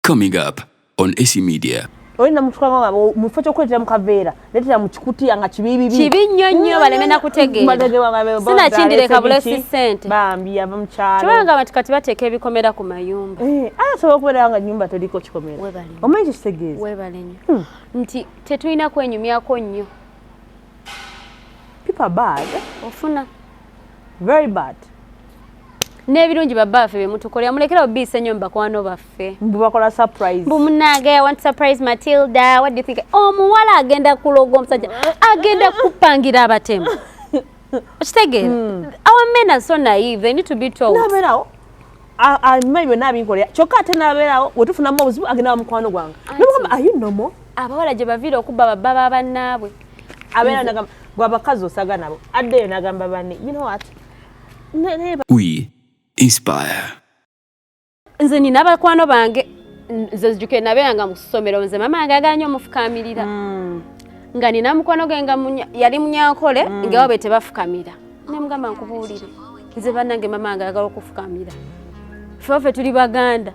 Coming up on AC Media. Oyina mutwanga mufo kyokwettera mu kaveera leetera mu kikuti anga kibibi kibinnyo nnyo balemena kutegeera sina kindire kabulesi sente bambi ava mu kyalo kyanga abantu kati bateeka ebikomera ku mayumba asobola okubeera nga nnyumba teriko kikomera omanyi kitegeeza webale nnyo nti tetulina kwenyumyako nnyo people bad ofuna very bad n'ebirungi babaffe bemutukolera mulekera obise nnyo mubakwano baffe mbubakola surprise bumunage I want to surprise Matilda what do you think omuwala agenda kuloga omusajja agenda kupangira abatemu okitegeera our men are so naive they need to be told nabeerawo maybe nabinkolera kyokka ate nabeerawo wetufunamu obuzibu agenda wa mukwano gwange nomugamba are you normal abawala gye baviira okubba babba bannaabwe abeera nagamba gwe abakazi osaga nabo addeyo nagamba banne you know what We inspire. Nze nina abakwano bange nze zijjuke nabeeranga mu ssomero nze mama wange agala nnyo omufukamirira nga nina mukwano gwe nga yali munyankole ngawabe tebafukamira ne mugamba nkubuulire nze bannange mama wange agala okufukamira ffe tuli baganda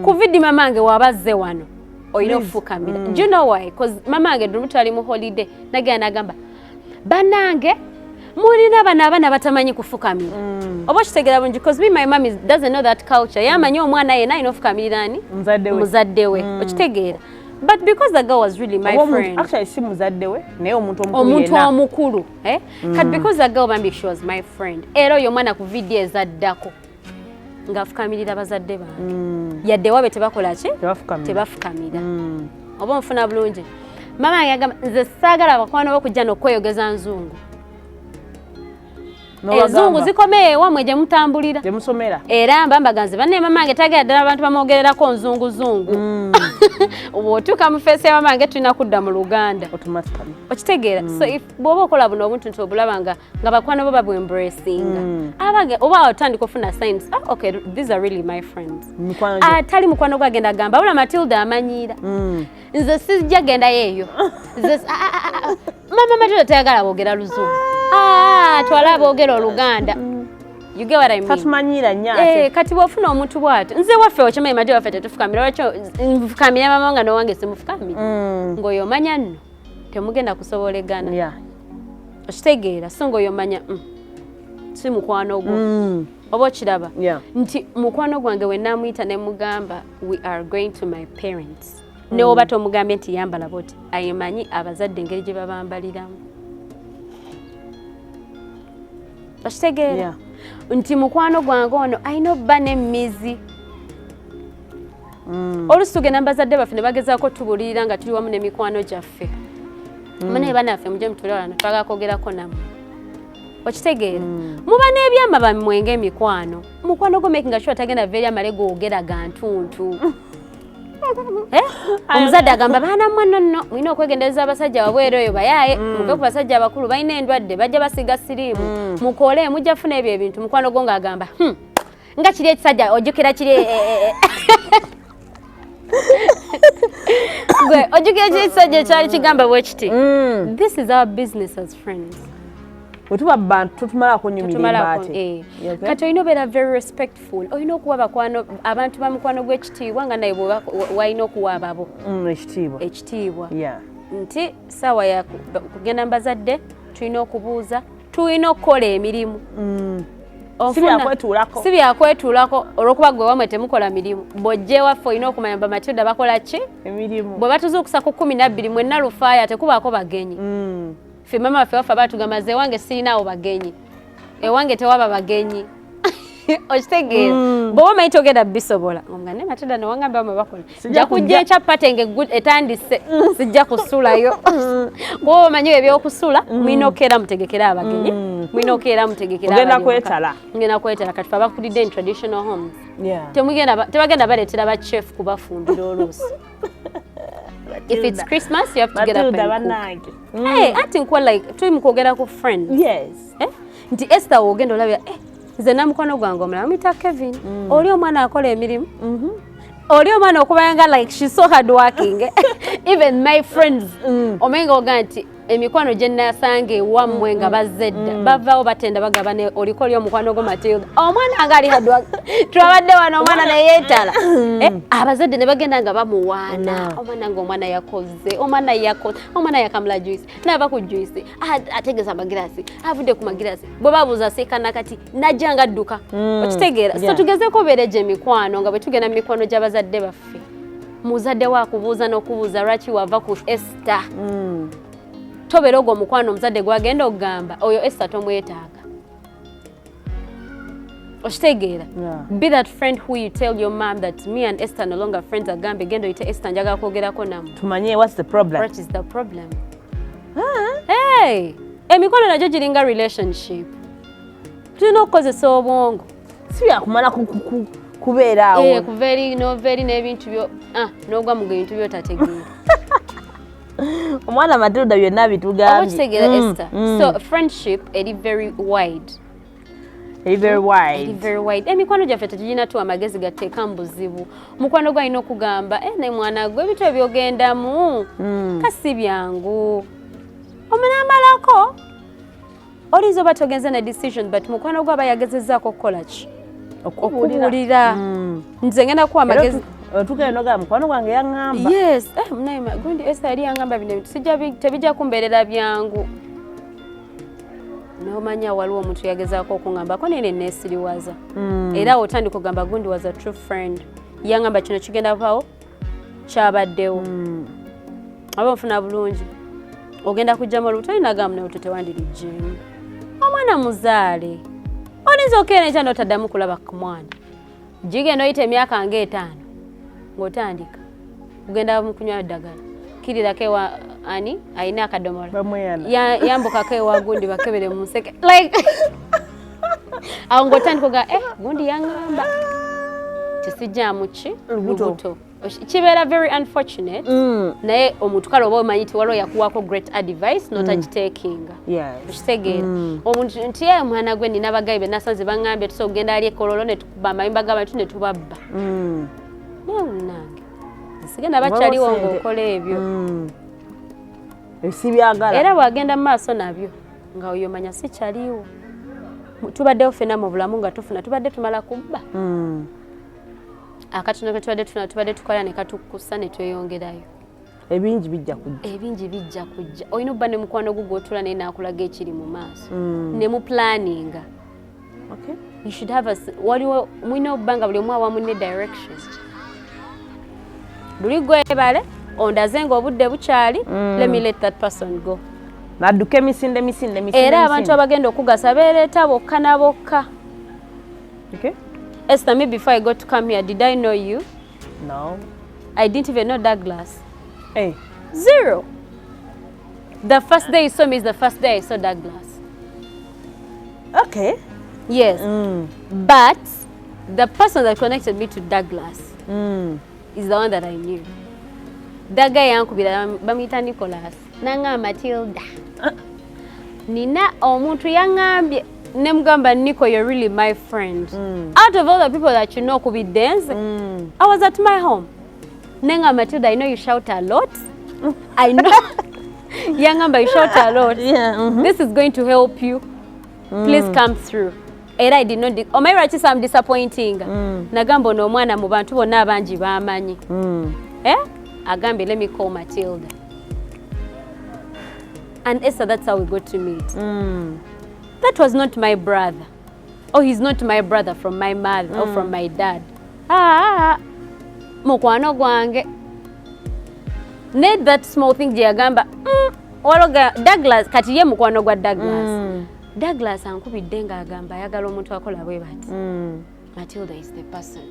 kuvidi mama wange wabazze wano oyina okufukamira do you know why because mama wange ddumu twali mu holiday nagenda nagamba bannange mulina bana batamanyi kufukamira oba kitegera bungi because my mom doesn't know that culture yamanyi omwana yena ayina ofukamirira ani muzadde we okitegeera but because the girl was really my friend actually si muzadde we naye omuntu omukulu kati because the girl bambi she was my friend era oyo omwana ku video ezaddako ng'afukamirira bazadde bange yadde wabe tebakola ki tebafukamira oba mufuna bulungi mama yagamba nze saagala abakwano bokujja n'okweyogeza nzungu enzungu zikomeye wamwe gye mutambulira gye musomera era mbambaganze banne mama wange tagala ddala abantu bamwogererako nzunguzungu bw'otuuka mu feesi ya mama wange tulina kudda mu Luganda okitegeera so if bw'oba okola buno obuntu nti obulaba nga bakwano bo babwembracinga abange oba otandika ofuna signs okay these are really my friends atali mukwano gwe agenda agamba wabula Matilda amanyiira nze sijja gendayo eyo mama Matilda tayagala boogera luzungu twala boogera Oluganda you get what I mean tatumanyira nnyate kati bw'ofuna omuntu bw'ati nze waffe okimanyi Matilda waffe tetufukamira lwakyo nfukamira mama wange n'owange simufukamira ng'oyo omanya nno temugenda kusobolegana okitegeera so ng'oyo omanya si mukwano gwo oba okiraba nti mukwano gwange we naamuyita ne mugamba we are going to my parents ne oba tomugambye nti yambala boti ayimanyi abazadde engeri gye babambaliramu okitegeera nti mukwano gwange ono ayina obba n'emmizi oluusi tugenda mu bazadde baffe ne bagezaako tubulirira nga tuli wamu n'emikwano gyaffe mune banaffe mujje mutule wala twagala kwogerako nammwe okitegeera muba n'ebyama bammwe ng'emikwano mukwano gwo making sure tagenda veri amale googera gantuntu omuzadde agamba baana mmwe nno mulina okwegendereza abasajja wabweru eyo bayaaye muve ku basajja abakulu balina endwadde bajja basiga siriimu mukole mujja funa ebyo ebintu mukwano gwo ng'agamba nga kiri ekisajja ojjukira kiri gwe ojjukira kiri ekisajja ekyali kigamba bwe kiti this is our business as friends wetuba bantu tutumala kunyumirira ate kati olina obeera very respectful olina okuwa bakwano abantu bamukwano gw'ekitiibwa nga naye walina okuwa ababo ekitiibwa nti saawa ya kugenda mu bazadde tulina okubuuza tulina okukola emirimu si byakwetulako olw'okuba gwe wamwe temukola mirimu bw'ojja ewaffe olina okumanya ba Matilda bakola ki emirimu bwe batuzuukusa ku 12 mwenna lufaaya tekubaako bagenyi ffe mama waffe waffe abatugamba ze ewange sirinaawo bagenyi ewange tewaba bagenyi okitegeera bw'oba omanyi togenda bisobola nga ne Matilda newangamba bamwe bakola nja kujja ekyapatenge etandise sijja kusulayo bw'oba omanyi ebyokusula mulina okukeera mutegekera abagenyi mulina okukeera mutegekera ngenda kwetala kati fe abakulidde in traditional homes tebagenda baleetera bachef kubafumbira oluusi if it's Christmas, you have to get up and cook. Hey, I think we're like, tuli mukwogera ku friends. Yes. Nti Esther ogenda olabira, nze namukwano gwange omulala amuyita Kevin. Oli omwana akola emirimu. Oli omwana okubanga like she's so hard working. even my friends omenga oganti emikwano gye nasanga ewammwe nga bazedda bavaawo batenda bagabane oliko oli omukwano gwo Matilda omwana nga ali hadwa twabadde wano omwana neyeetala abazedde ne bagenda nga bamuwaana omwana ng'omwana yakoze omwana yakamula juice nava ku juice ategeza amagirasi avudde ku magirasi bwe babuuza seekana kati najja nga adduka okitegeera so tugezeeko obeera gye emikwano nga bwe tugenda mu mikwano gy'abazadde baffe muzadde waakubuuza n'okubuuza lwaki wava ku Esther tobeera ogwo omukwano omuzadde gwagenda okugamba oyo Esther tomwetaaga okitegeera be that friend who you tell your mom that me and Esther no longer friends agambe genda oyite Esther njagala kwogerako namu tumanye what's the problem what is the problem hey emikwano nagyo giringa relationship tulina okukozesa obwongo si byakumala kubeeraawo kuveeri n'ebintu byo n'ogwa mu bintu byotategeera omwana Matilda byonna bitugambye okitegeera Esther so friendship eri very wide emikwano gyaffe tegirina tu amagezi gateeka mu buzibu mukwano gwalina okugamba ne mwana gwe ebintu ebyogendamu kasi byangu omunaamalako olinza oba togenze ne decision but mukwano gwe aba yagezezaako okukola ki okubuulira nze ngenda kuwa amagezi tugenda ogaa mukwano gwange yaŋŋamba yes munaye gundi Esther yali yaŋŋamba bino ebintu tebijja kumbeerera byangu n'omanya waliwo omuntu yagezaako okuŋŋambako nene neesiriwaza era otandika okugamba gundi was a true friend yaŋŋamba kino kigenda vaawo kyabaddewo aba nfuna bulungi ogenda kujjamu olubuto olinagamu nawe tewandirijjemu omwana muzaale olinza okeera ekya n'otaddamu kulaba ku mwana gigenda oyita emyaka nga 5 ng'otandika kugenda mukunywa ddagala kirirako ewa ani alina akadomola yambukako ewa gundi bakebere mu nseke like awo ng'otandika oga gundi yaŋŋamba tisijjaamu ki lubuto kibeera very unfortunate naye omuntu kale oba omanyi ti waliwo yakuwaako great advice n'otagiteekinga okitegeera omuntu nti omwana gwe nina abagayi be nasanze baŋŋambye tusobola okugenda ali ekololo ne tukuba amayumba g'abantu ne tubabba naye munange sigenda bakyaliwo ng'okola ebyo esibyagala era bwagenda mu maaso nabyo nga oyo manya sikyaliwo tubaddewo ffenna mu bulamu nga tufuna tubadde tumala kubba akatono ke tubadde tukola ne katukusa ne tweyongerayo ebingi bijja kujja olina obba ne mukwano gwo gw'otula naye naakulaga ekiri mu maaso ne mu planninga you should have waliwo mulina obba nga buli omu awamu ne direction luli gwebale ondaze ng'obudde bukyali let me let that person go nadduka emisinde era abantu abagenda okugasa beereeta bokka na bokka Esther, me before I got to come here, did I know you? No. I didn't even know Douglas. Hey. Zero. The first day you saw me is the first day I saw Douglas. Okay. Yes. But the person that connected me to Douglas is the one that I knew. That guy yankubira bamuyita Nicholas. Nanga Matilda. Nina omuntu yangambye Nemgamba Nico, you're really my friend. Out of all the people that you know could be dancing, I was at my home. Nenga Matilda, I know you shout a lot. I know. Yangamba, you shout a lot. This is going to help you. Please come through. Era I did not. Omaira chisa I'm disappointing. Nagambo no mwana mu bantu bonna abangi bamanyi. Agambe, let me call Matilda. And Esther, that's how we got to meet. That was not my brother. Oh, he's not my brother from my mother or from my dad. Mukwano gwange. Need that small thing jyagamba. Waloga Douglas kati ye mukwano gwa Douglas. Douglas ankubidde nga agamba ayagala omuntu akola bwe bati. Matilda is the person.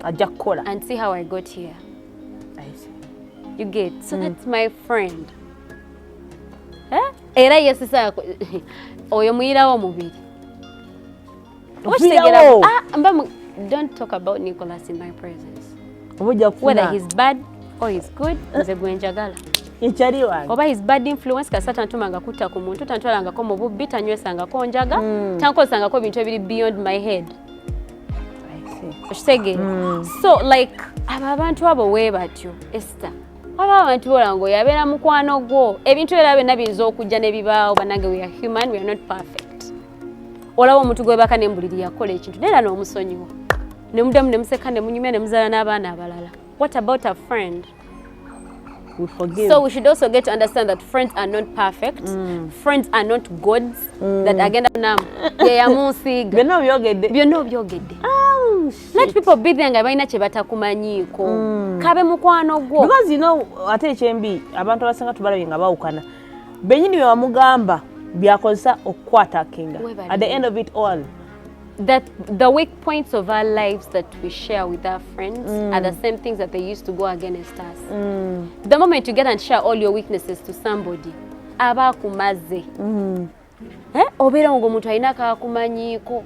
Ajja kukola. And see how I got here. I see. You get. So that's my friend. Era yesisa oyo muyirawo mubiri. Don't talk about Nicholas in my presence. Whether he's bad or he's good, nze gwenjagala. Ekyali wange. Oba he's bad influence kasata tantumanga kutta ku muntu tantwalangako mu bubbi tanywesangako njaga tankozesangako ebintu ebiri beyond my head. I see. So like abo abantu abo weebatyo Esther abantu bolango yabeera mukwano gwo ebintu era byonna biyinza okujja ne bibaawo banange we are human, we are not perfect. Olaba omuntu gwe baka nembuliri yakola ekintu neera n'omusonyiwa ne muddamu ne museka ne munyumya ne muzaala n'abaana abalala. What about a friend? We forgive. So we should also get to understand that friends are not perfect. Friends are not gods that agenda nam yeyamunsiiga byonna obyogedde. Let people be there nga balina kye batakumanyiiko. Kabe mukwano gwo. Because you know ate ekyembi abantu abasinga tubalabye nga bawukana benyini bye bamugamba byakozesa okukwatakinga at the end of it all. That the weak points of our lives that we share with our friends are the same things that they used to go against us. The moment you get and share all your weaknesses to somebody, aba kumaze. Obeera ngo omuntu alina kakumanyiiko.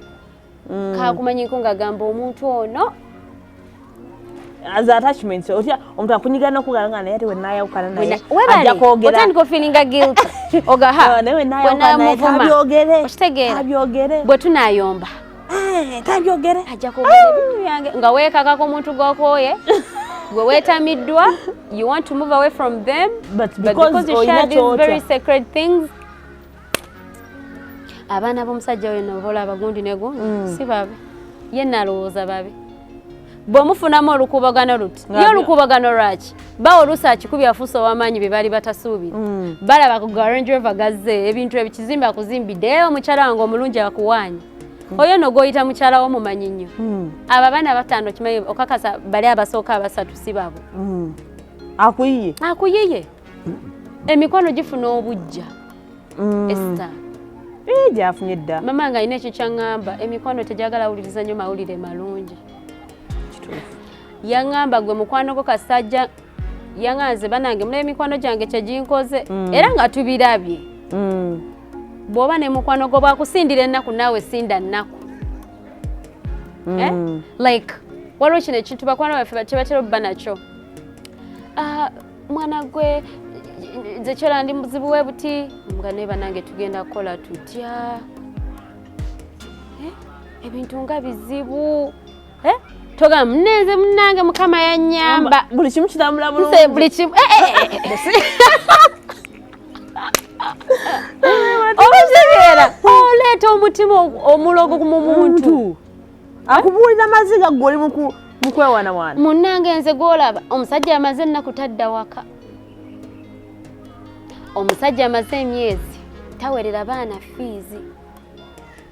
Kakumanyiiko ng'agamba omuntu ono. As attachments, omuntu akunyigana okugamba naye ati wennaayawukana naye ajja kwogera. Otandika feelinga guilt. Ogaha. Naye naayawukana naye tabyogere. Bwe tunaayomba. Tabyogere. Ajja kwogera ebintu byange nga weekakako omuntu gw'okooye. Gwe weetamiddwa. You want to move away from them. But because you share these very sacred things. Abaana b'omusajja we nobola abagundi ne gundi. Si babe. Ye nalowooza babe. Bw'omufunamu olukubagano luti. Ye olukubagano lwaki? Bawo olusaaki ku byafuusa ow'amaanyi bye baali batasuubira. Balaba ku Range Rover gazze ebintu ebikizimbe akuzimbidde omukyala wange omulungi akuwaanya. Oyo no goyita mukyala wo mumanyi nnyo. Abo abaana bataano kimanyi okakasa bali abasooka abasatu si babo. Akuyiye. Emikono gifuna obujja. Esther. Gyafunye dda. Mama nga alina ekyo ky'aŋŋamba emikono tegyagala wuliriza nnyo mawulire malungi. Yaŋŋamba gwe mukwano gwo kasajja yaŋŋanze banange mulebe emikwano gyange kye ginkoze era nga tubirabye. Bw'oba ne mukwano gwo bwakusindira ennaku naawe sinda nnaku. Like waliwo kino ekintu bakwano baffe kye batera obba nakyo. Mwana gwe nze kyola ndi muzibu we buti nga naye banange tugenda kukola tutya. Ebintu nga bizibu. Toga mneze mnange mukama yannyamba. Buli kimu kitambula bulungi. Nse buli kimu. Obuzeera oleeta omutima omulogo mu muntu. Akubuulira maziga gw'oli mu kwewaanawaana. Munnange nze gw'olaba omusajja amaze ennaku tadda waka. Omusajja amaze emyezi tawerera baana fiizi.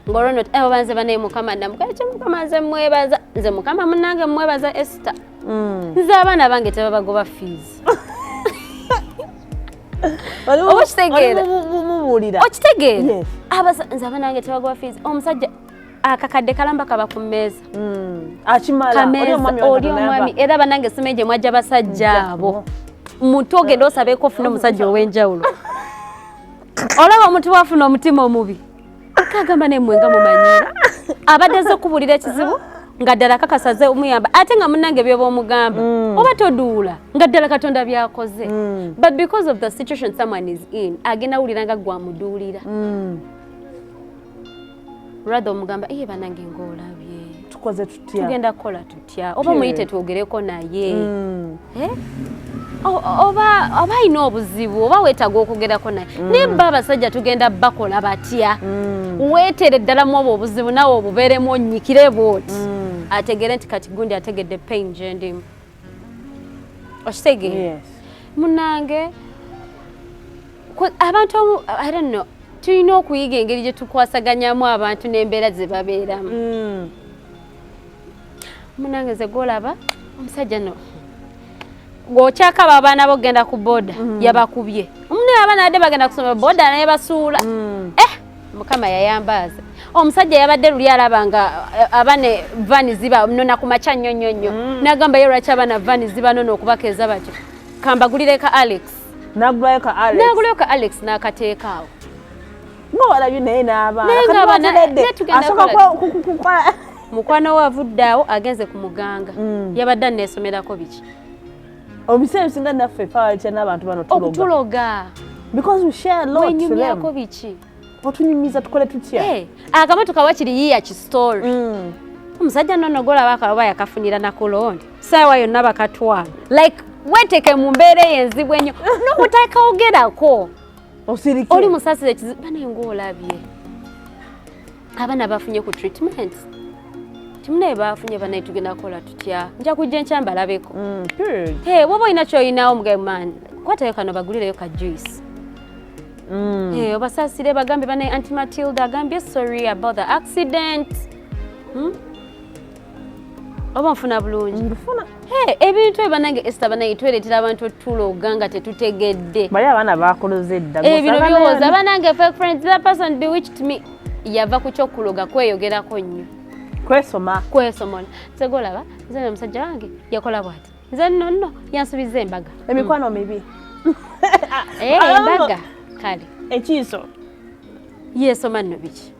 Ngolono abo banze banaye mukama ndamukale kye mukama nze mwebaza nze mukama munnange mwebaza Esther. Nze abaana bange tebabagoba fees. Okitegeera nze abaana bange tebagoba fees. Omusajja akakadde kalamba kaba ku mmeeza. Akimala oli omwami era banange simenje mwajja basajja abo. Mutogenda osabeeko ofuna omusajja ow'enjawulo. Olaba omuntu wafuna omutima omubi. Kagamba ne mwenga mumanyira. Abadde okubulira ekizibu nga ddala kakasaze omuyamba ate nga munnange byoba omugamba oba toduula nga ddala Katonda byakoze. But because of the situation someone is in agenda wulira nga gwamuduulira. Rather omugamba iye banange ng'olabye tukoze tutya tugenda kukola tutya oba muyite twogereko naye. Oba ino obuzibu oba weetaaga okwogerako naye naye bba abasajja tugenda bakola batya. Weetere ddala mu obwo obuzibu nawe obubeeremu onnyikire bwoti ategere nti kati gundi ategedde pain gye ndimu. Okitegeera munnange abantu I don't know tulina okuyiga engeri gye tukwasaganyamu abantu n'embeera ze babeeramu. Munnange ze golaba omusajja no gwokyakaba abaana bogenda ku boda yabakubye omune abaana adde bagenda kusoma boda naye basuula. Mukama yayambaza omusajja yabadde luli alaba nga abane vani ziba nona ku macha nnyonnyonnyo nagamba ye lwaki abana vani ziba nona okubakeeza batyo kambagulire ka Alex nagulayo ka Alex n'akateekaawo. Mwalabye naye n'abaana mukwano we avuddaawo agenze ku muganga yabadde anneesomerako biki obiseera bisinga naffe fawalite n'abantu bano tuloga because we share a lot to them. Wenyumyako biki otunyumiza tukole tutya. Akamotoka wakiri yiya ki story. Omusajja nno golaba akaba yakafunira na kulondi saawa yonna bakatwala like weteke mu mbeera yenzibu ennyo n'obutaka ogerako osirike oli musasira ekizibu bana ng'olabye abaana bafunye ku treatment timunaye bafunye banaye tugenda kukola tutya nja kujja enkya mbalabeko woba olina kyolinawo mugemani kwatayo kano bagulireyo ka juice obasasire bagambe banaye Auntie Matilda agambye sorry about the accident oba nfuna bulungi ebintu ebanange Esther banaye twereetera abantu otulo oganga tetutegedde bali abaana bakoloze edda bino byowooza banange fake friends that person bewitched me yava ku kyokuloga kweyogerako nnyo kwesoma segolaba nze n'omusajja wange yakola bwati nze nno yansubiza embaga emikwano mibi embaga kale ekiiso yesoma nno biki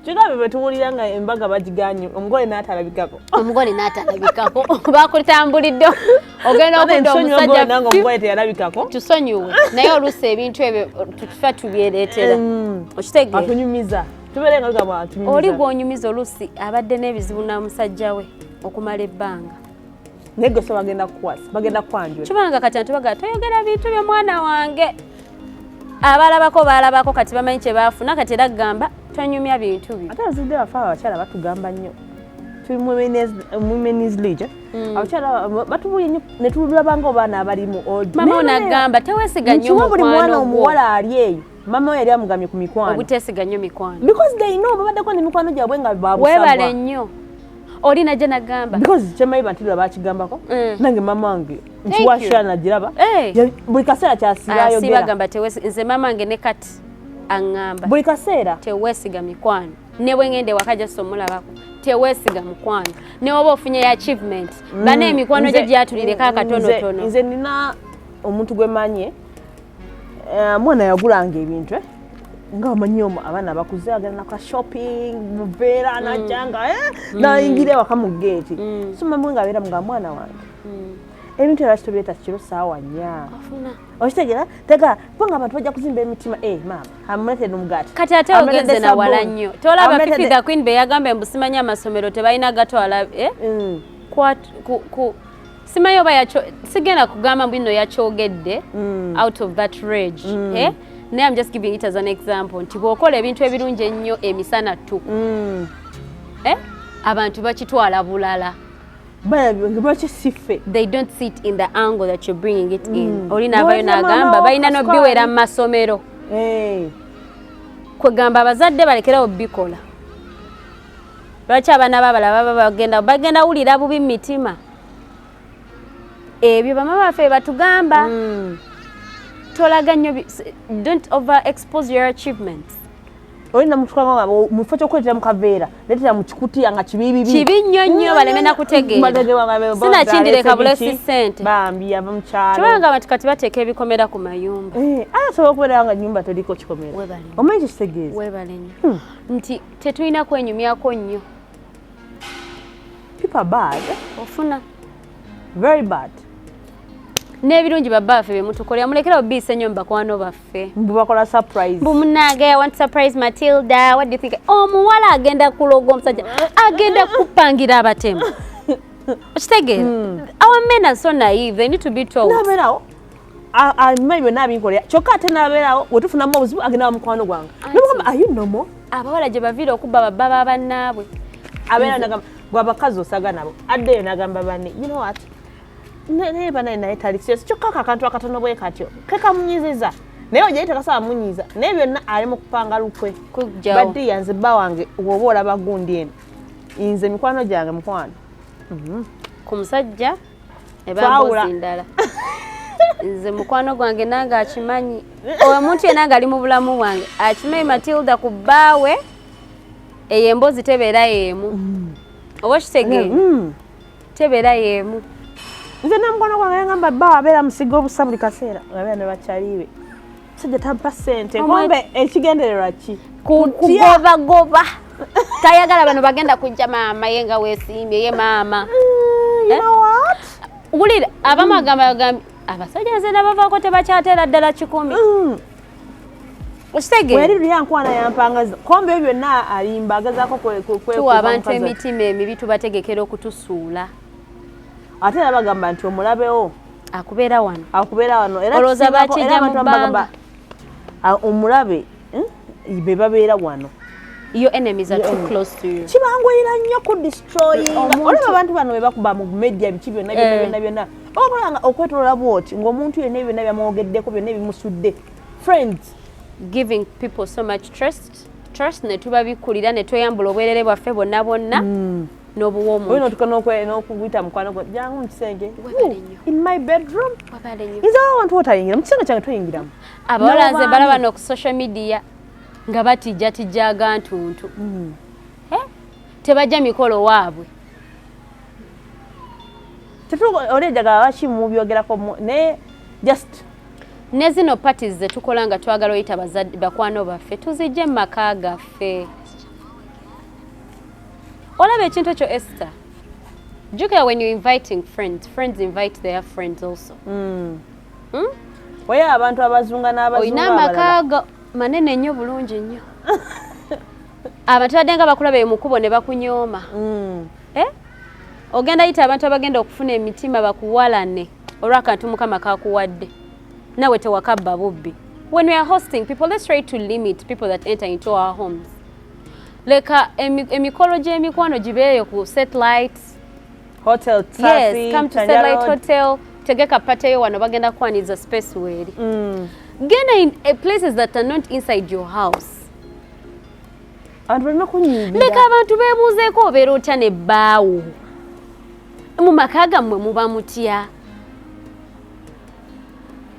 kigambe bwe tuwulira nga embaga bagiganye omugole n'atalabikako bakutambulidde ogenda okudda omusajja nange omugole teyalabikako tusonyiwe naye oluusi ebintu ebyo tufa tubyereetera okitegeera atunyumiza tubeere nga lugamba atunyumiza oli gw'onyumiza oluusi abadde n'ebizibu na musajja we okumala ebbanga naye gwe so bagenda kukwasa bagenda kukwanjula kibanga kati antubaga toyogera bintu by'omwana wange balabako kati bamanyi kye baafuna kati era gamba tonyumya bintu byo ate abazadde baffe abakyala batugamba nnyo tuli women's league abakyala batubuye nnyo ne tulabanga obaana abalimu mama onagamba teweesiga nnyo buli mwana omuwala ali eyo mama we yali amugamye ku mikwano obuteesiga nnyo mikwano because they know babaddeko n'emikwano gyabwe nga weebale nnyo oli najja nagamba because kyemayi Matilda bakigambako nange mama wange nkiwasha nagiraba buli kaseera kyasibagamba nze mama wange ne kati aŋŋamba buli kaseera teweesiga mikwano ne bwe ngende wakaja somulabako teweesiga mukwano ne oba ofunye achievement bana emikwano gye gyatulireko akatonotono nze nina omuntu gwe manye mwana yagulanga ebintu nga omanyi abaana abakuze agenda naka shopping mubeera najjanga nayingira ewaka mu geeti so mama nga abeera nga mwana wange ebintu ebakitubyeta kiro saawa nnya okitegeera tega kubanga abantu bajja kuzimba emitima mama amuleetedde omugaati kati ate ogenze nawala nnyo tolaba Fifi the Queen be yagamba embusimanyi amasomero tebalina gatwala simanyi oba sigenda kugamba mbino yakyogedde out of that rage naye I'm just giving it as an example nti bw'okola ebintu ebirungi ennyo emisana tu abantu bakitwala bulala they don't see it in the angle that you're bringing it in olina abayo n'agamba balina n'obiwera mu masomero kwegamba abazadde balekerawo bikola lwaki abaana babala bagenda wulira bubi mu mitima ebyo bamama baffe batugamba tolaga nnyo don't overexpose your achievements olina mutukanga mufo kyokweetera mu kaveera leetera mu kikutiya nga kibi nnyo nnyo baleme nakutegeera sinakindireka bulesi ssente bambi ava mu kyalo kibanga abantu kati bateeka ebikomera ku mayumba asobola okubeera nga nnyumba teriko kikomera omanyi kikitegeeza weebale nnyo nti tetulina kwenyumyako nnyo people bad ofuna very bad n'ebirungi babaffe bemutukolera mulekera obiisa ennyo mubakwano baffe mbubakola surprise bumunage I want to surprise Matilda what do you think omuwala agenda kuloga omusajja agenda kupangira abatemu okitegeera our men are so naive they need to be told nabeerawo amanyi byonna abinkolera kyokka ate nabeerawo wetufunamu obuzibu agenda mukwano gwange nomugamba are you normal abawala gye baviira okubba babba bannaabwe abeera nagamba gwabakazi osaga nabo addeyo nagamba banne you know what naye banaye naye tali serious kyokka akantu akatono bwe katyo kekamunyiziza naye ojayi tekasaba munyiza naye byonna ali mu kupanga lukwe badde yanze bba wange woba olaba gundi eno nze mikwano gyange mukwano ku musajja ebambuzi ndala nze mukwano gwange nange akimanyi omuntu yenna nga ali mu bulamu bwange akimanyi Matilda ku bbaawe eyo emboozi tebeera y'emu oba kitegeera tebeera y'emu nze namukwano gwange yangamba bba abeera musiga obusa buli kaseera abeera ne bakyaliwe musajja tampa ssente kumbe ekigendererwa ki kugobagoba tayagala bano bagenda kujja maama ye nga weesimbye ye maama wulira abamu agamba abasajja nze nabavaako tebakyateera ddala 100 okitegeera weri luli yankwana yampangaza kombe ebyo byonna alimba agezaako tuwa abantu emitima emibi tubategekera okutusuula ate era bagamba nti omulabewo akubeera wano era olowooza bakijja mu bbanga omulabe be babeera wano. Your enemies are too close to you. Kibangwira nnyo ku destroying. Olaba abantu bano be bakuba mu media biki byonna okulanga okwetolola bwoti ng'omuntu yenna byonna byamwogeddeko byonna bimusudde. Friends, giving people so much trust ne tuba bikulira ne tweyambula obwerere bwaffe bonna n'obuwa omuntu. Oyina otuka n'okuyita mukwano gwo jangu mu kisenge. In my bedroom. Nze abantu otayingira mu kisenge kyange toyingiramu. Abawala nze balaba no ku social media nga batijjatijjaga ntuntu. Tebajja mikolo waabwe. Olejaga abakimu mubyogerako ne just ne zino parties ze tukola nga twagala oyita bakwano baffe tuzijje mu maka gaffe. Olaba ekintu ekyo Esther. Jukira when you're inviting friends invite their friends also. Oya abantu abazunga n'abazunga oyina amaka manene nnyo bulungi nnyo. Abantu badenga bakulabe mu kubo ne bakunyooma. Ogenda yita abantu abagenda okufuna emitima bakuwalane olw'akantu Mukama kakuwadde nawe tewakabba bubbi. When we are hosting people, let's try to limit people that enter into our homes. Leka emikolo gy'emikwano gibeeyo ku Satellite Hotel Taxi. Yes, come to Satellite Hotel. Tegeka pateyo wano bagenda kwaniza space weri. Genda in places that are not inside your house. Leka abantu beebuuzeeko obeera otya ne bbaawo. Mu maka gammwe muba mutya.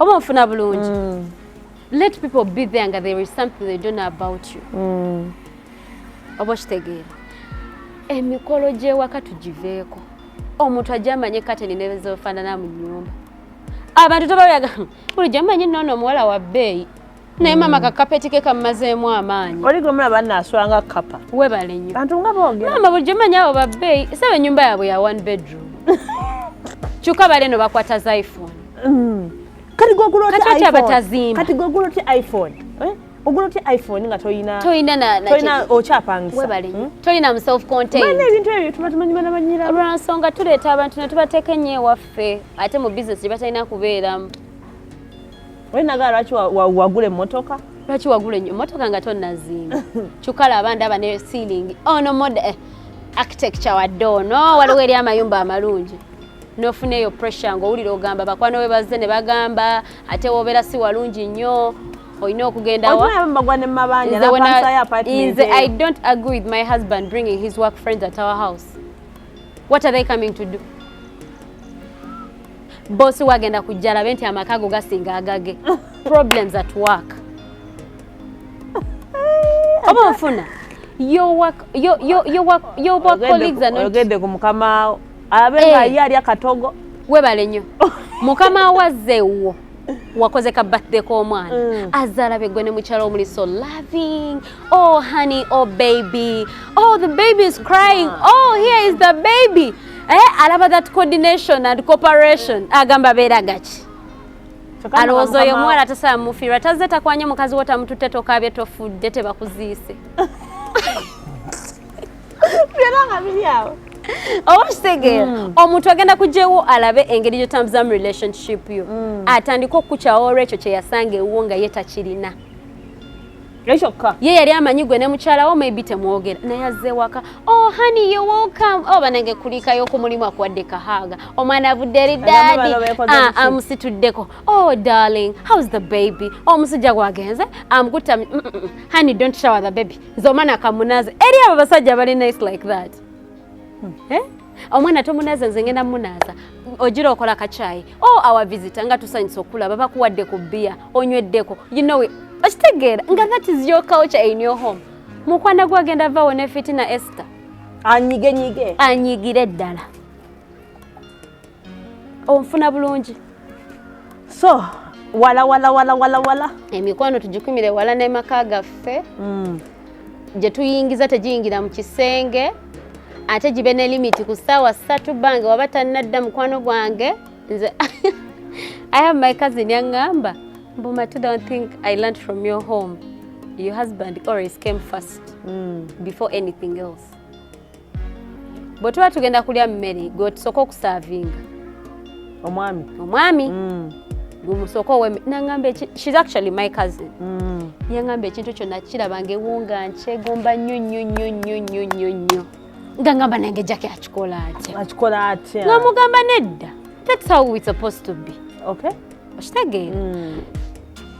Oba ofuna bulungi. Let people be there nga there is something they don't know about you. Oba kitegeera. Emikolo gy'ewaka tugiveeko. Omuntu ajja amanye kateni ne zofaanana mu nnyumba. Abantu tobayaga bulijjo amanye nno omuwala wa bbeeyi. Naye mama kakapeti ke kammazeemu amaanyi. Oli gwe mulaba nnaaswanga kapa. Webale nnyo. Bantu nga boogera. Mama bulijjo amanye abo ba bbeeyi. Sebe ennyumba yaabwe ya one bedroom. Kyuka bale no bakwata za iPhone. Kati goguloti iPhone. Kati goguloti iPhone. Oguloti iPhone nga toyina okyapangisa. Webale nnyo. Toyina mu self contained. Bane ebintu ebyo tuba tumanyimana banyira. Olwansonga tuleeta abantu ne tubateeka ennyo ewaffe ate mu business gye batalina kubeeramu. Olinaga lwaki wagula emmotoka? Lwaki wagula emmotoka nga tonnazimba? Kyukala abandaba ne ceiling. Ono mode architecture wadde ono waliwo eri amayumba amalungi. N'ofuneeyo pressure ng'owulira ogamba bakwano we bazze ne bagamba ate wobeera si walungi nnyo. Oyina okugenda wa? I don't agree with my husband bringing his work friends at our house. What are they coming to do? Bosi wagenda kujjala benti amakago gasinga agage. Problems at work. Oba ofuna. Your work colleagues are not. Ogende ku mukama abenga yali akatogo. Webale nnyo. Mukama wazzeewo. Wakoze ka birthday k'omwana. Azalabe gwe ne mukyala omuli so loving. Oh honey, oh baby. Oh the baby is crying. Oh here is the baby. Alaba that coordination and cooperation. Agamba beera gaki. Alowooza oyo omuwala tasaa mufiirwa tazze takwanya mukazi wo tamututte tokaabye tofudde tebakuziise. Byonna nga biri awo. Oba kitegeera omuntu agenda kugyewo alabe engeri gy'otambuza mu relationship yo atandika okukukyawo olw'ekyo kye yasanga ewuwo nga ye takirina. Kyokka ye yali amanyi gwe ne mukyala wo maybe temwogera naye azze waka. Oh honey you're welcome. Oba nange kulikayo ku mulimu akuwadde kahaaga. Omwana avudde eri daddy. Amusituddeko. Oh darling how's the baby? Omusajja gwagenze amukutta honey don't shower the baby. Nze omwana akamunaze. Eri abo basajja bali nice like that. Omwana tomunaze nze ngenda munaaza. Ogira okola kachayi. Oh our visitor nga tusanyisa okulaba bakuwadde ku bbiya onyweddeko. You know it. Okitegeera nga that is your culture in your home. Mukwana gwagenda vaawo ne fitina Esther. Anyigire ddala. Onfuna bulungi. So wala. Emikwano tugikumire wala n'emaka gaffe. Gye tuyingiza tegiyingira mu kisenge. Ate gibe ne limit ku ssaawa 3 bange waba tannadda mukwano gwange. Nze I have my cousin yaŋŋamba. But Matilda, don't think I learned from your home. Your husband always came first before anything else. But tuba tugenda kulya mmere gwe tusooka okusavinga. omwami gumusoko we nangamba she's actually my cousin yangamba ekintu kyonna kirabanga ewunga nkyegomba nnyo nga ngamba nange jake akikola atya nga mugamba nedda that's how it's supposed to be okitegeera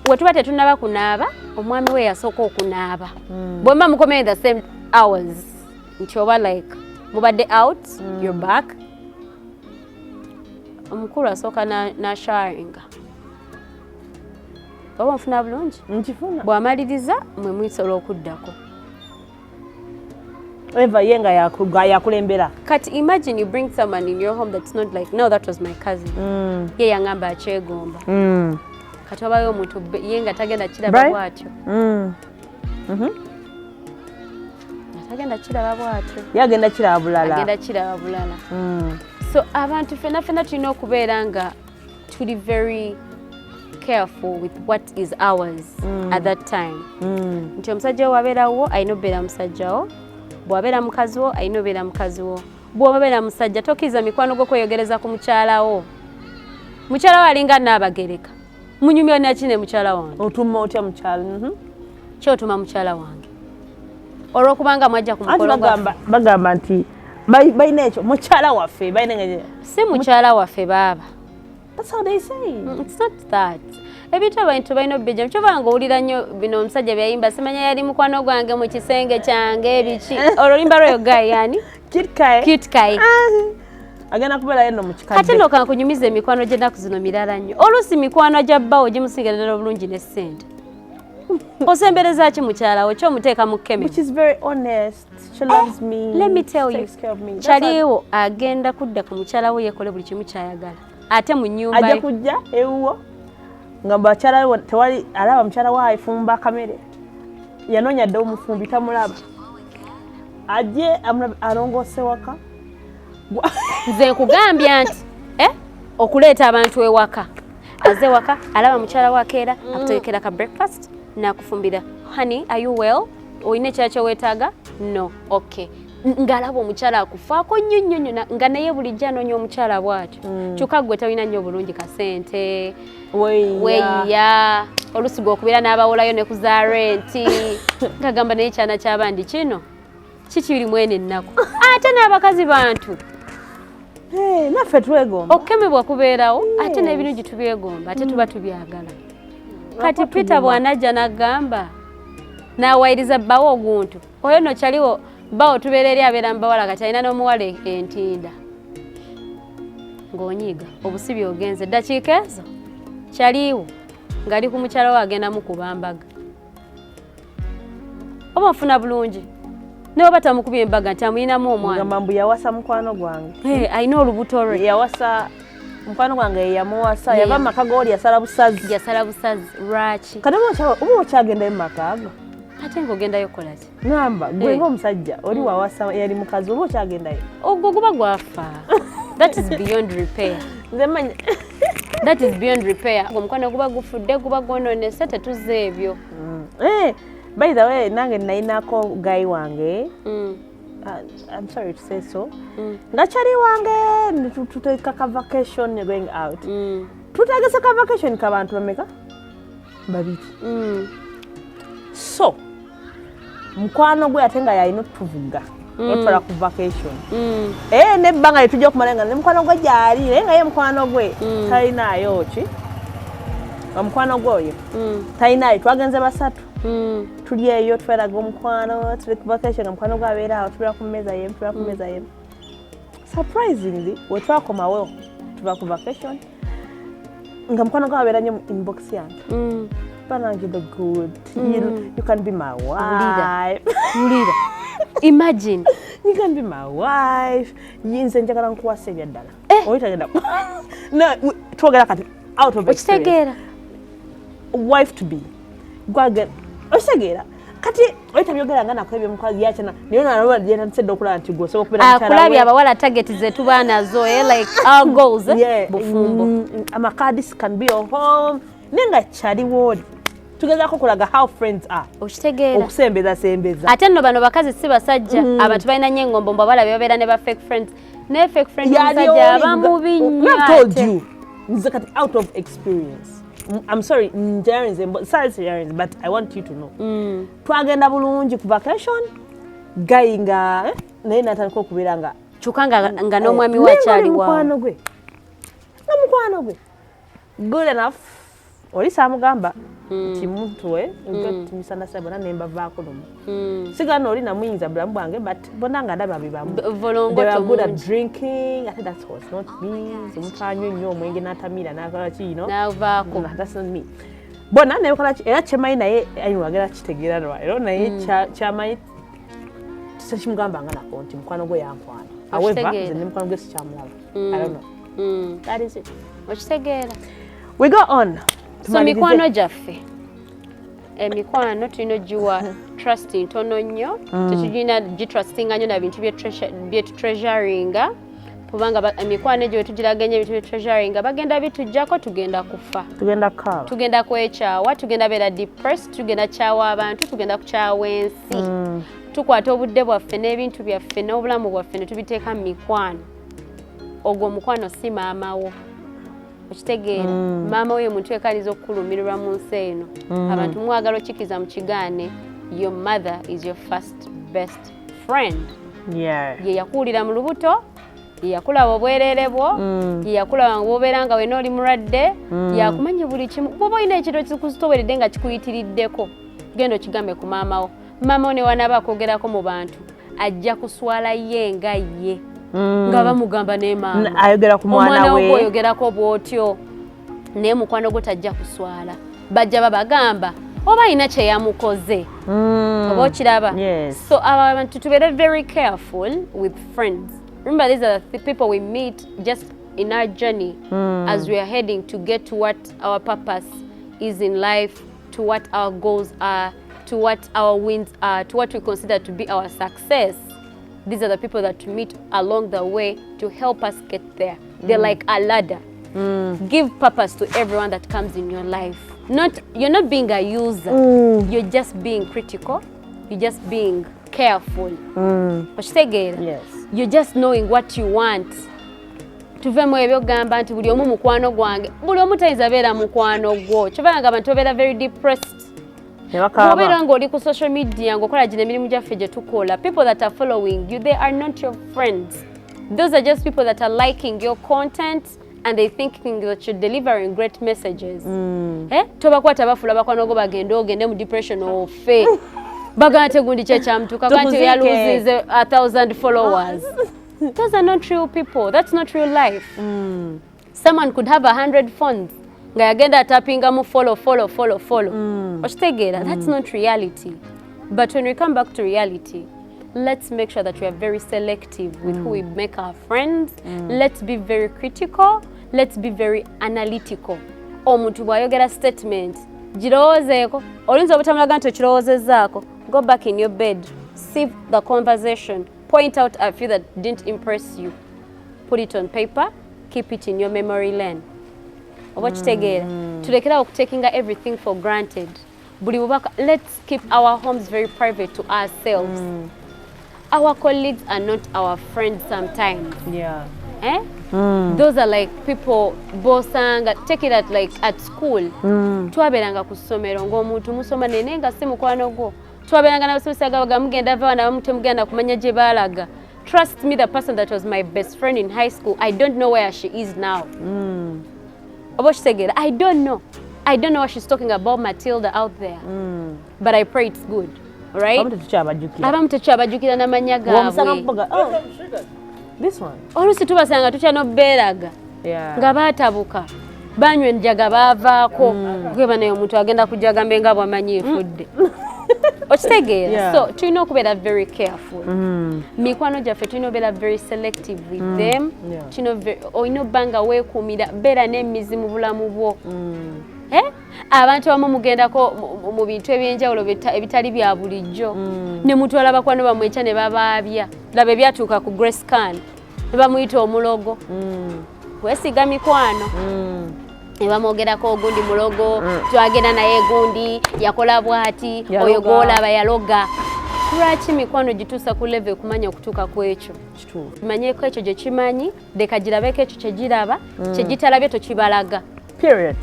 we tuba tetunaba kunaaba omwami we yasooka okunaaba bwemba mukomeye the same hours nti oba like mubadde out you're back omukulu asooka nasharinga oba nfuna bulungi bw'amaliriza mwe mwisobola okuddako eva yenga yakulembera kati imagine you bring someone in your home that's not like no that was my cousin ye yangamba akyegomba kati obayo omuntu yenga tagenda kiraba bwatyo tagenda kiraba bwatyo yagenda kiraba bulala so abantu fena tulina okubeera nga tuli very careful with what is ours at that time nti omusajja wo wabeerawo ayina obeera musajja wo bw'abeera mukazi wo ayina obeera mukazi wo bw'obeera musajja tokkiriza mikwano gwo kweyogereza ku mukyala wo alinga n'abagereka munyumya nakine mukyala wange otuma otya mukyala kyotuma mukyala wange olw'okubanga mwajja ku mukolo bagamba nti bayina ekyo mukyala waffe si mukyala waffe baaba. That's how they say. It's not that. Ebintu abantu balina obijja kyobanga owulira nnyo bino omusajja byayimba simanya yali mukwano gwange mu kisenge kyange ebiki olulimba lweyo gayi yani kitkai agenda kubeera yeno mu kikadde kati nno kankunyumiza emikwano gy'ennaku zino mirala nnyo oluusi mikwano gya bbawo gimusinga ddala obulungi ne ssente osembereza ki mukyala wo kyomuteeka mu kkeme which is very honest. She loves me. Let me tell you kyaliwo agenda kudda ku mukyala wo yeekole buli kimu kyayagala ate mu nnyumba ajja kujja ewuwo nga bakyala we tewali alaba mukyala we ayifumba kamere yanoonya dde omufumbi tamulaba ajje alongoose waka nze nkugambya nti okuleeta abantu ewaka azze waka alaba mukyala we akeera akutegekera ka breakfast n'akufumbira honey are you well olina ekirala kyeweetaaga no okay ng'alaba omukyala akufaako nnyo nga naye bulijjo anoonya omukyala bw'atyo kyokka ggwe talina nnyo obulungi kasente weeya oluusi gw'okubeera n'abawolayo ne kuza renti ng'agamba naye kyana ky'abandi kino kikiri mwene ennaku ate n'abakazi bantu naffe twegomba okukemebwa kubeerawo ate n'ebirungi tubyegomba ate tuba tubyagala kati Peter bw'anajja n'agamba n'awayiriza bbawo oguntu oyo no kyaliwo bawo tubeera eri abeera mu bawala kati alina n'omuwala entinda ng'onyiiga obusibi ogenze eddakiika ezo kyaliwo ng'ali ku mukyala we agenda mu kubambaga oba nfuna bulungi naye oba tamukubye embaga nti amuyinamu omwana gamba mbu yawasa mukwano gwange alina olubuto lwe yawasa mukwano gwange yeyamuwasa yava mu maka g'oli yasala busazi lwaki kati oba okyagendayo mu maka ago ate ng'ogendayo kola ki ngamba gwe ng'omusajja oli wawasa yali mukazi oba okyagendayo ogwo guba gwafa that is beyond repair nze manya that is beyond repair omukwano guba gufudde guba gwonoonese tetuzze ebyo by the way nange nayinako guy wange I'm sorry to say so nga kyali wange tuteeka ka vacation going out tutegese ka vacation k'abantu bameka babiri so mukwano gwe ate nga yalina otuvuga otwala ku vacation nebbanga lyetujja okumala nga ne mukwano gwe gyali naye nga ye mukwano gwe talinaayo ki omukwano gwe oyo talinaayo twagenze basatu tuli eyo tweraga omukwano tuli ku vacation nga mukwano gwe abeera awo tubeera ku mmeeza yemu surprisingly we twakomawo tuba ku vacation nga mukwano gwe abeera nnyo inbox yange Banange the good. You can be my wife. Mulira. Imagine. You can be my wife. Yinze njagala nkuwasa ebyaddala. Oyitagenda. No, twogera kati out of experience. Okitegera. Wife to be. Gwaga. Okitegera. Kati oyitabyogera nga nakwebye mukazi yakyana. Niyo nalaba yena nsedde okulaba nti gwe osobola okubeera mukyala we. Akulabye abawala target ze tuba nazo like our goals. Bufumbo. Amakadis can be your home. Nenga kyaliwo. Tugezaako kulaga how friends are. Okitegeera. Okusembeza. Ate nno bano bakazi si basajja abantu balina nnyo engombo mbabala bebabeera ne ba fake friends. Ne fake friends musajja abamubi nnyo ate. nze kati out of experience. I'm sorry, but I want you to know. Twagenda bulungi ku vacation, guy nga naye natandika okubeera nga chukanga nga n'omwami wakyali wa mukwano gwe. Good enough. Oli samugamba nti muntu we ntumisana sabona nemba vaako nomu. Sigana oli namuyinza bulamu bwange but bona nga ndaba bibamu. They were good at drinking. I think that was not me. Omutanyo nnyo omwenge n'atamira n'akola ki ino. N'avaako. That's not me. Bona nekola era kyemayi naye ayiwagera kitegeera lwaliro naye kyamayi kimugamba nga nako nti mukwano gwe yankwana. However, nze ne mukwano gwe sikyamulaba. I don't know. That is it. Okitegeera. We go on. So mikwano gyaffe. Mikwano tulina giwa trusting ntono nnyo. Tetugina gitrustinga nnyo na bintu byetutreasuringa. Kubanga mikwano egyo wetugiraganya ebintu byetutreasuringa bagenda bitujjako tugenda kufa. Tugenda kala. Tugenda kwekyawa, tugenda beera depressed, tugenda kyawa abantu, tugenda kukyawa ensi. Tukwata obudde bwaffe n'ebintu byaffe n'obulamu bwaffe ne tubiteeka mu mikwano. Ogwo mukwano si maama wo. Okitegeera maama we muntu ekaliza okukulumirirwa mu nsi eno. Abantu mwagala okikiza mu kigaane. Your mother is your first best friend. Yeah. Ye yakuwulira mu lubuto, ye yakulaba obwereere bwo, ye yakulaba ng'obeera nga wena oli mulwadde, yakumanya buli kimu. Bw'oba olina ekintu ekikusoboledde nga kikuyitiriddeko, genda okigambe ku maama wo. Maama wo ne wanaaba akwogerako mu bantu, ajja kuswala ye nga ye. Nga bamugamba ne maama. Ayogera ku mwana we. Omwana we oyogerako bw'otyo. Naye mukwano gwo tajja kuswala. Bajja babagamba oba alina kye yamukoze. Oba okiraba. Yes. So abantu tubeere very careful with friends. Remember, these are the people we meet just in our journey as we are heading to get to what our purpose is in life, to what our goals are, to what our wins are, to what we consider to be our success. These are the people that we meet along the way to help us get there. They're like a ladder. Give purpose to everyone that comes in your life. You're not being a user. You're just being critical. You're just being careful. Yes. You're just knowing what you want. Tuvemu ebyo gamba nti buli omu mukwano gwange. Buli omu tayinza beera mukwano gwo. Kyobanga abantu beera very depressed. Obeera ng'oli ku social media ng'okola gino emirimu gyaffe gye tukola. People that are following you, they are not your friends. Those are just people that are liking your content and they thinking that you're delivering great messages. Tobakwata bafula bakwano go bagende mu depression ofe. Bagante gundi kyekyamutuka kanti yaluzize 1,000 followers. Those are not real people. That's not real life. Someone could have 100 phones. Nga yagenda tappinga mu follow. Okitegeera, that's not reality. But when we come back to reality, let's make sure that we are very selective with who we make our friends. Let's be very critical. Let's be very analytical. Omuntu bw'ayogera statement, girowoozeeko. Olinza obutamulaga nti okirowoozezaako. Go back in your bed. Sieve the conversation. Point out a few that didn't impress you. Put it on paper. Keep it in your memory lane. Oba kitegeera. Tulekera okutekinga everything for granted. Buli bubaka, let's keep our homes very private to ourselves. Our colleagues are not our friends sometimes. Yeah. Those are like people bosanga, take it at school. Twaberanga ku ssomero ng'omuntu musoma nene nga si mukwano gwo. Twaberanga n'abasomesa gabaga mugenda vaana bamute mugenda kumanya gye baalaga. Trust me, the person that was my best friend in high school, I don't know where she is now. Oba kitegeera, I don't know what she's talking about Matilda out there. But I pray it's good. Right? Abamu tekyabajjukira n'amannya gaabwe. This one. Oluusi tubasanga tukyanobeeraga nga baatabuka banywa enjaga baavaako gweba naye omuntu agenda kujagambe nga bwamanyi efudde. Okitegeera? So tulina okubeera very careful. Mikwano gyaffe tulina okubeera very selective with them. Olina obba nga weekuumira, beera n'emmizi mu bulamu bwo. Abantu abamu mugendako mu bintu ebyenjawulo ebitali bya bulijjo ne mutwala bakwano bamweca ne babaabya. Laba ebyatuuka ku Grace Khan ne bamuyita omulogo. Weesiga mikwano. Ne bamwogerako ogundi mulogo, twagenda naye gundi yakola bw'ati, oyo gw'olaba yaloga. Lwaki mikwano gituusa ku level kumanya okutuuka ku ekyo? kituufu manyeko ekyo gye kimanyi leka girabeko ekyo kye giraba kye gitalabye tokibalaga period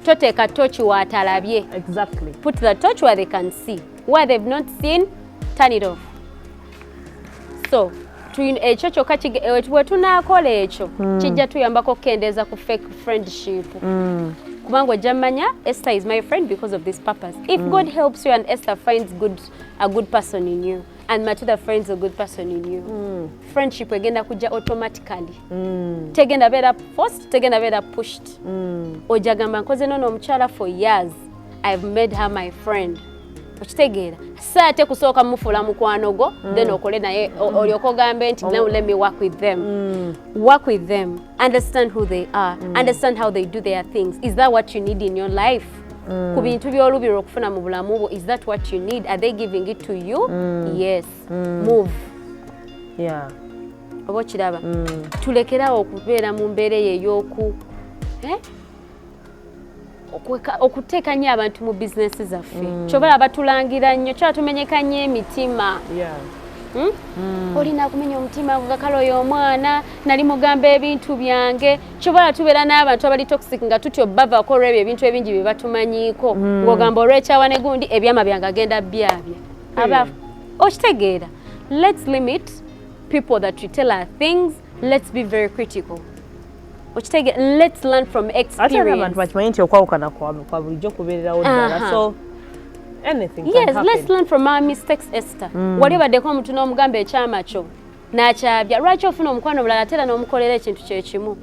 toteeka tochi waatalabye exactly put the torch where they can see where they've not seen turn it off so ekyo kyokka bwe tunaakola ekyo kijja tuyambako okukendeeza ku fake friendship kubanga ojja mmanya Esther is my friend because of this purpose if God helps you and Esther finds a good person in you and Matilda finds a good person in you friendship egenda kujja automatically tegenda beera forced tegenda beera pushed ojja gamba nkoze nono omukyala for years I've made her my friend okitegeera saate kusooka mufuula mukwanogwo then okole naye olyoka ogambe nti now let me work with them understand who they are understand how they do their things is that what you need in your life ku bintu by'olubira okufuna mu bulamu bwo is that what you need are they giving it to you yes move oba okiraba tulekerawo okubeera mu mbeera ey'oku okuteeka nnyo abantu mu bizinesi zaffe kyobala batulangira nnyo kyala tumenyeka nnyo emitima olina kumenya omutima gukakala oyo omwana nali mugamba ebintu byange kyobala tubeera n'abantu abali toxic nga tutyo bavaako olw'ebyo ebintu ebingi bye batumanyiiko ng'ogamba olw'ekyawa ne gundi ebyama byange agenda byabya okitegeera let's limit people that we tell our things let's be very critical let's learn from experience abantu bakimanyi nti okwawukana kwa bulijjo kubeererawo ddala so anything can happen. Let's learn from our mistakes Esther wali baddeko omuntu n'omugamba ekyama kyo n'akyabya lwaki ofuna omukwano mulala ate era n'omukolera ekintu kyekimu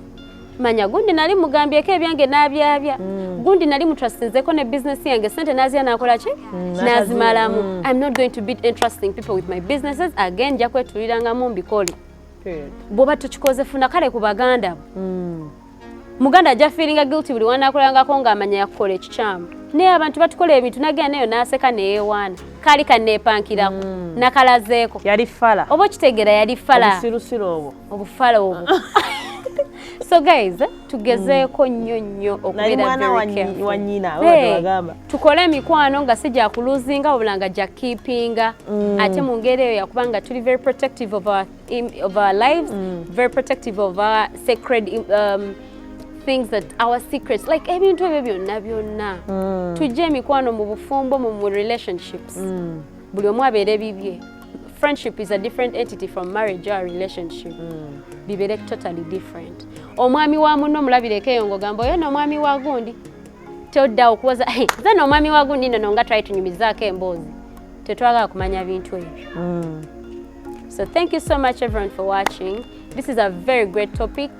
manya gundi nali mugambyeko ebyange n'abyabya gundi nali mutrustinzeko ne bizinesi yange sente n'aziya n'akola ki n'azimalamu I'm not going to be entrusting people with my businesses again nja kwetulirangamu mbikole bw'oba tukikoze funa kale ku baganda muganda ajja feelinga guilty buli wanaakolangako ng'amanya yakukola ekikyamu naye abantu batukola ebintu nagenda nayo n'aseka neyeewaana kaali kanneepankirako nakalazeeko yali fala oba okitegeera yali fala obusirusiru obufala obwo so guys tugezeeko nnyo okubeera very careful tukole emikwano nga si gya kuluzinga wabula nga gya keepinga ate mu ngeri eyo yakubanga tuli very protective of our lives very protective of our sacred things that our secrets like ebintu ebyo byonna tujje emikwano mu bufumbo mu relationships buli omu abeere bibye friendship is a different entity from marriage or relationship bibeere totally different omwami wa munno mulabireko eyo ng'ogamba oyo n'omwami wa gundi todda okuwoza nze n'omwami wa gundi nno nga twali tunyumizaako emboozi tetwagala kumanya bintu ebyo so thank you so much everyone for watching this is a very great topic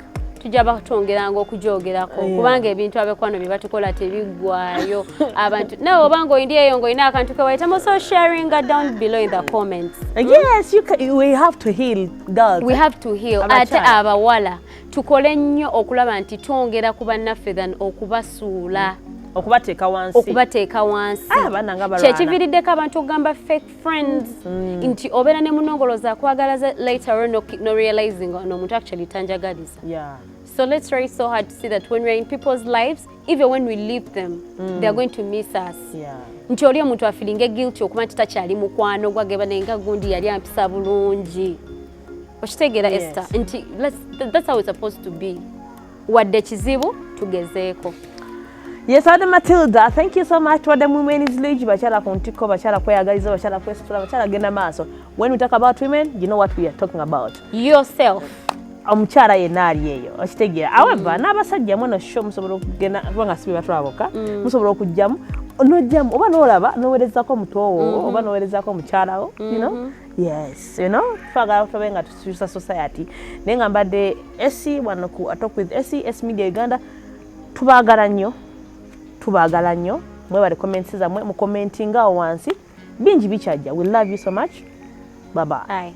tujja batwongeranga okujoogerako kubanga ebintu abekwano bye batukola tebiggwayo abantu nawe obanga oyindi eyo ng'olina akantu ke wayitamu also sharing down below in the comments yes we have to heal girls we have to heal ate abawala tukole nnyo okulaba nti twongera ku bannaffe than okubasuula okubateeka wansi kyekiviiriddeko abantu okugamba fake friends nti obeera ne munongoloza akwagalaza later on no realizing n'omuntu actually tanjagaliza so let's try so hard to see that when we're in people's lives even when we leave them they're going to miss us nti oli omuntu afiringe guilty okuba nti takyali mukwano gwageba naye nga gundi yali ampisa bulungi okitegeera Esther nti that's how it's supposed to be wadde kizibu tugezeeko Yes, Madam Matilda, thank you so much for the women is league. Bachala kontiko, bachala kweyagaliza, bachala kwesitula, bachala genda maaso. When we talk about women, you know what we are talking about. Yourself. Omukyala yenali yeyo. Okitegeera. However, n'abasajja mwana show musobola okugenda kubanga sibi batwaboka. Musobola okujjamu. Onojjamu oba n'olaba n'oweerezako mutowo oba n'oweerezako mukyalawo, you know? Yes, you know? Twagala tubenga tukyusa society. Naye nga mbadde Essie wano ku Talk with S Media Uganda tubagala nnyo mwebale comments zammwe mu commentinga awo wansi bingi bikyajja we love you so much bye bye